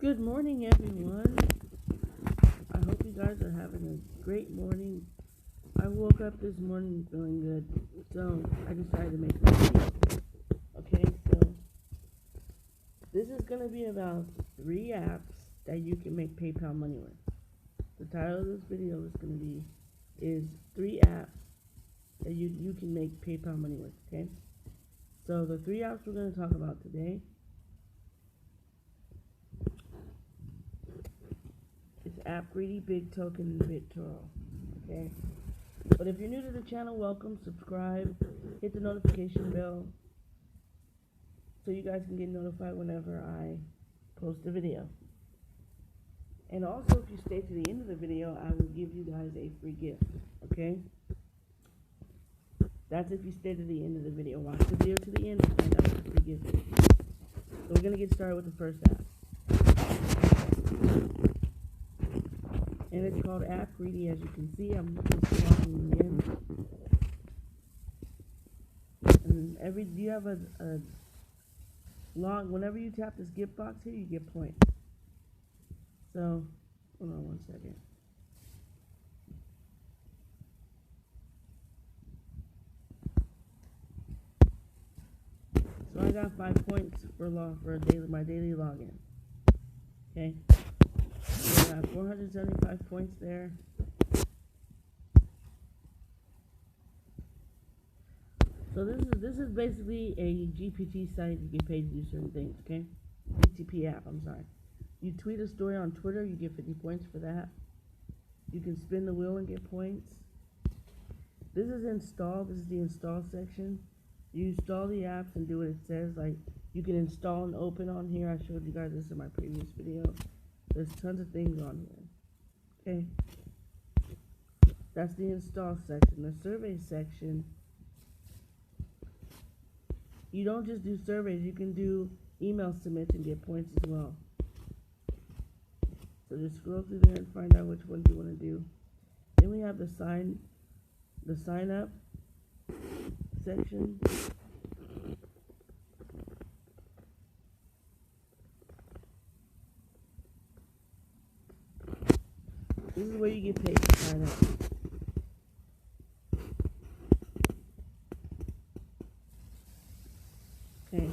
Good morning, everyone. I hope you guys are having a great morning. I woke up this morning feeling good, so I decided to make this video. Okay, so this is going to be about 3 apps that you can make PayPal money with. The title of this video is 3 apps that you can make PayPal money with, okay? So the 3 apps we're going to talk about today is App Greedy, Big Token, and BitToro, okay? But if you're new to the channel, welcome, subscribe, hit the notification bell so you guys can get notified whenever I post a video. And also, if you stay to the end of the video, I will give you guys a free gift, okay? That's if you stay to the end of the video. Watch the video to the end and find out what the free gift is. So we're going to get started with the first app. And it's called App Greedy. As you can see, I'm just logging in. And you have a log. Whenever you tap this gift box here, you get points. So, hold on one second. So I got 5 points for my daily login. Okay. So I got 475 points there. So this is basically a GPT site. You get paid to do certain things, okay? GTP app, I'm sorry. You tweet a story on Twitter, you get 50 points for that. You can spin the wheel and get points. This is install. This is the install section. You install the apps and do what it says. Like, you can install and open on here. I showed you guys this in my previous video. There's tons of things on here. Okay. That's the install section. The survey section, you don't just do surveys, you can do email submits and get points as well. So just scroll through there and find out which ones you want to do. Then we have the sign up section. This is where you get paid to sign up. Okay,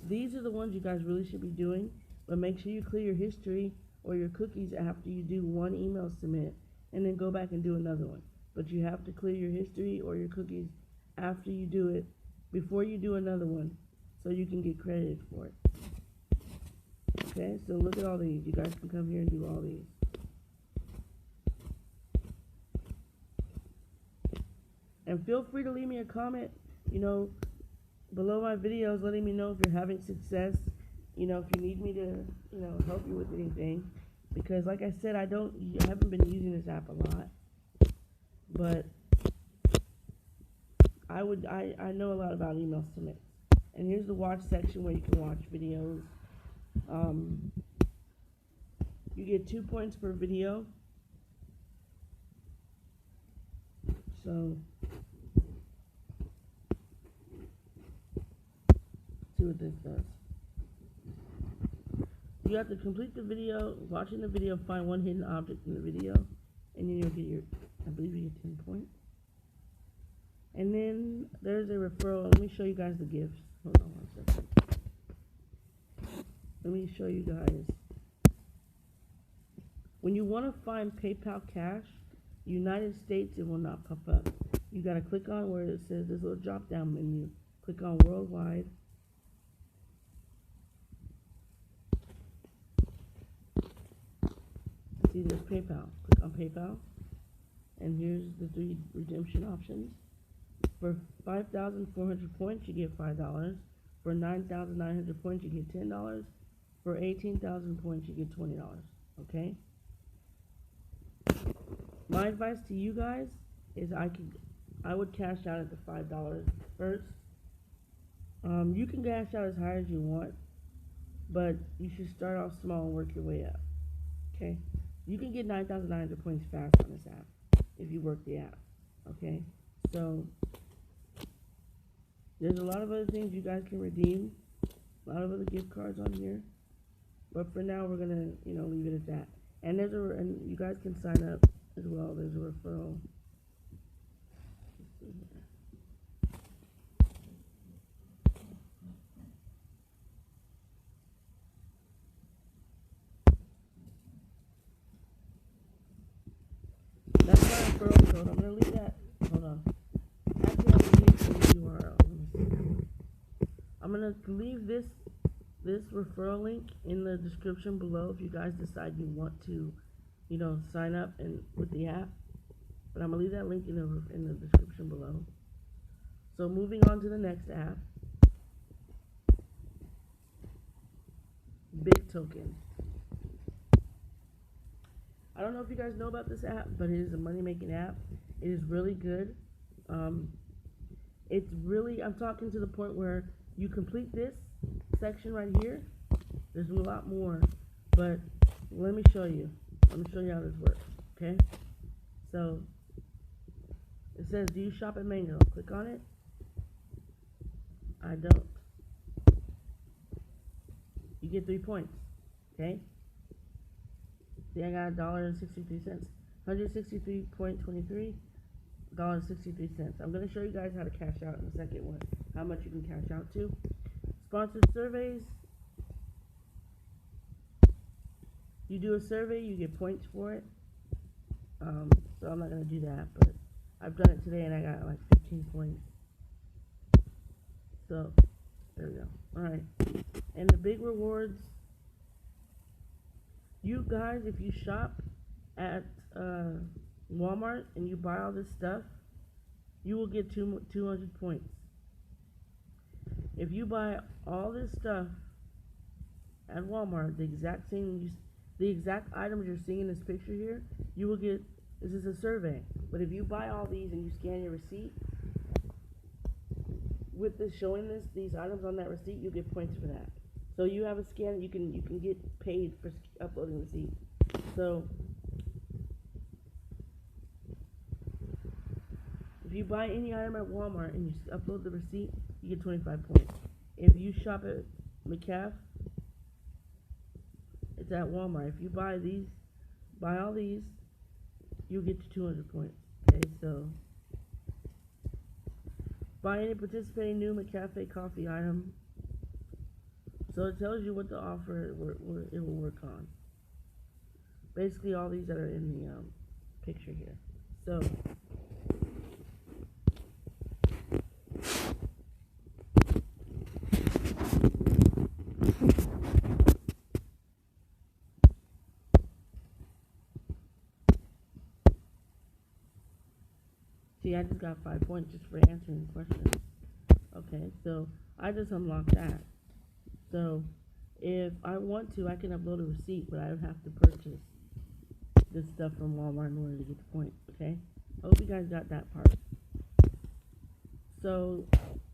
these are the ones you guys really should be doing, but make sure you clear your history or your cookies after you do one email submit, and then go back and do another one. But you have to clear your history or your cookies after you do it, before you do another one, so you can get credited for it. Okay, so look at all these. You guys can come here and do all these. And feel free to leave me a comment, below my videos, letting me know if you're having success, if you need me to, help you with anything. Because like I said, I haven't been using this app a lot, but I know a lot about email submits. And here's the watch section where you can watch videos. You get 2 points per video. So see what this does. You have to complete the video, watching the video, find one hidden object in the video, and then you'll get I believe you get 10 points. And then there's a referral. Let me show you guys the gifts. Hold on one second. Let me show you guys. When you want to find PayPal Cash, United States, it will not pop up. You got to click on where it says this little drop down menu. Click on Worldwide. See, there's PayPal. Click on PayPal. And here's the 3 redemption options. For 5,400 points, you get $5. For 9,900 points, you get $10. For 18,000 points, you get $20. Okay? My advice to you guys is I would cash out at the $5 first. You can cash out as high as you want, but you should start off small and work your way up. Okay? You can get 9,900 points fast on this app if you work the app. Okay? So there's a lot of other things you guys can redeem. A lot of other gift cards on here. But for now, we're gonna, leave it at that. And and you guys can sign up as well. There's a referral. That's my referral code. I'm gonna leave that. Hold on. Actually, I'm gonna leave the URL. Let me see. I'm gonna leave this referral link in the description below if you guys decide you want to, sign up and with the app. But I'm gonna leave that link in the description below. So moving on to the next app, Big Token. I don't know if you guys know about this app, but it is a money-making app. It is really good. It's really, I'm talking to the point where you complete this section right here. There's a lot more, but let me show you. Let me show you how this works, okay? So, it says, do you shop at Mango? Click on it. I don't. You get 3 points, okay? See, I got $1.63. 163.23, $1.63. I'm going to show you guys how to cash out in the second one, how much you can cash out to. Sponsored surveys. You do a survey, you get points for it. So I'm not going to do that, but I've done it today and I got like 15 points. So, there we go. Alright. And the big rewards. You guys, if you shop at Walmart and you buy all this stuff, you will get 200 points. If you buy all this stuff at Walmart, the exact items you're seeing in this picture here, you will get, this is a survey, but if you buy all these and you scan your receipt, with this showing these items on that receipt, you get points for that. So you have a scan, you can get paid for uploading receipts. So if you buy any item at Walmart and you upload the receipt, you get 25 points. If you shop at McCaff, it's at Walmart. If you buy all these, you get to 200 points. Okay, so buy any participating new McCafe coffee item. So it tells you what the offer it will work on. Basically all these that are in the picture here. So see, I just got 5 points just for answering questions. Okay, so I just unlocked that. So if I want to, I can upload a receipt, but I would have to purchase this stuff from Walmart in order to get the points, okay? I hope you guys got that part. So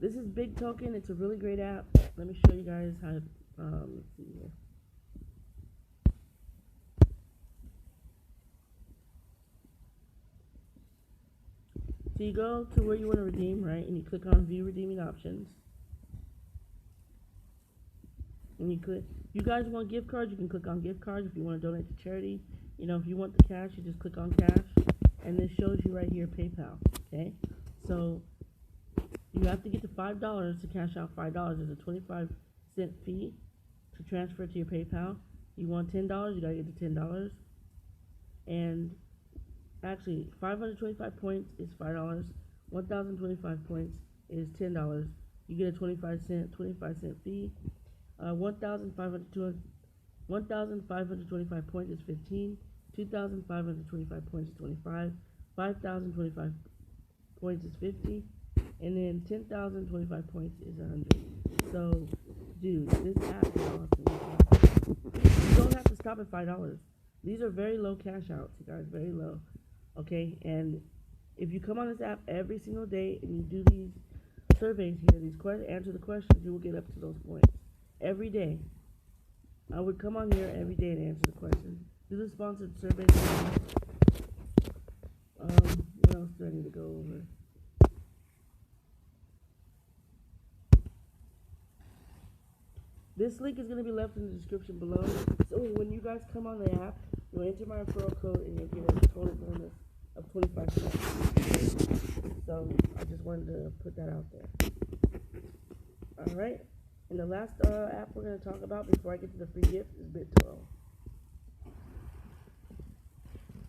this is Big Token. It's a really great app. Let me show you guys how to, let's see here. So you go to where you want to redeem, right? And you click on View Redeeming Options. And you guys want gift cards, you can click on gift cards. If you want to donate to charity, if you want the cash, you just click on cash. And this shows you right here PayPal, okay? So you have to get to $5 to cash out $5. There's a 25-cent fee to transfer to your PayPal. You want $10, you got to get to $10. And actually, 525 points is $5. 1,025 points is $10. You get a 25-cent fee. 1,525 points is 15. 2,525 points is 25. 5,025 points is 50. And then 10,025 points is 100. So, dude, this app is awesome. You don't have to stop at $5. These are very low cash outs, you guys, very low. Okay, and if you come on this app every single day and you do these surveys here, answer the questions, you will get up to those points. Every day. I would come on here every day and answer the questions. Do the sponsored surveys. What else do I need to go over? This link is going to be left in the description below. So when you guys come on the app, you'll enter my referral code and you'll get a total bonus of 25 cents. So I just wanted to put that out there. Alright. And the last app we're going to talk about before I get to the free gift is BitToro.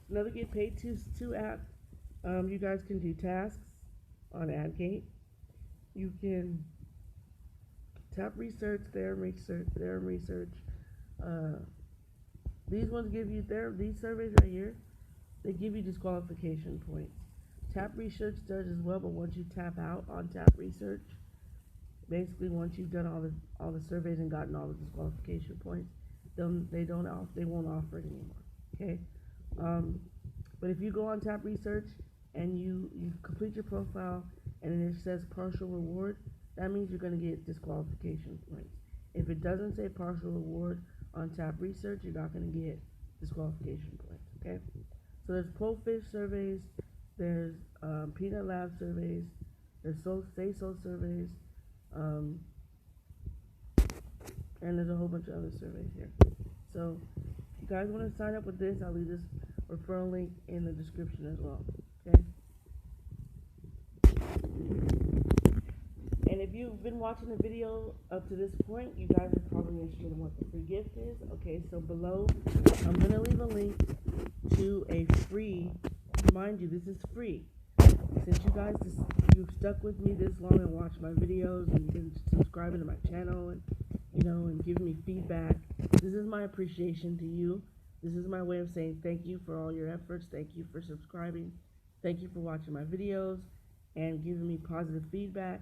Another get paid to app. You guys can do tasks on AdGate. You can tap research, there and research, there and research. These ones give you these surveys right here, they give you disqualification points. Tap research does as well, but once you tap out on tap research, basically once you've done all the surveys and gotten all the disqualification points, they won't offer it anymore. Okay. But if you go on tap research and you complete your profile and it says partial reward, that means you're going to get disqualification points. If it doesn't say partial reward on tap research, you're not going to get disqualification points. Okay. So there's Profish surveys, there's Peanut Lab surveys, there's Say So surveys, and there's a whole bunch of other surveys here. So if you guys want to sign up with this, I'll leave this referral link in the description as well. Okay. And if you've been watching the video up to this point, you guys are probably interested in what the free gift is. Okay, so below, I'm going to leave a link to a free, mind you, this is free. Since you've stuck with me this long and watched my videos and you've been subscribing to my channel and, and giving me feedback, this is my appreciation to you. This is my way of saying thank you for all your efforts. Thank you for subscribing. Thank you for watching my videos and giving me positive feedback.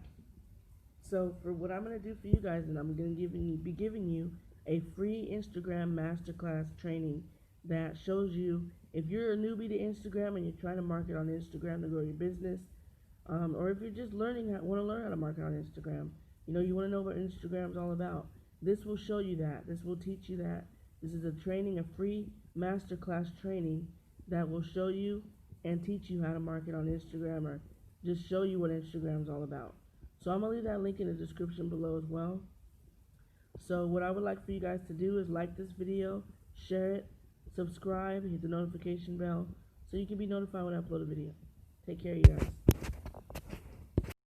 So for what I'm going to do for you guys, and I'm going to be giving you a free Instagram masterclass training that shows you, if you're a newbie to Instagram and you're trying to market on Instagram to grow your business, or if you're just want to learn how to market on Instagram, you want to know what Instagram's all about, this will show you that. This will teach you that. This is a free masterclass training that will show you and teach you how to market on Instagram, or just show you what Instagram's all about. So I'm going to leave that link in the description below as well. So what I would like for you guys to do is like this video, share it, subscribe, hit the notification bell so you can be notified when I upload a video. Take care, you guys.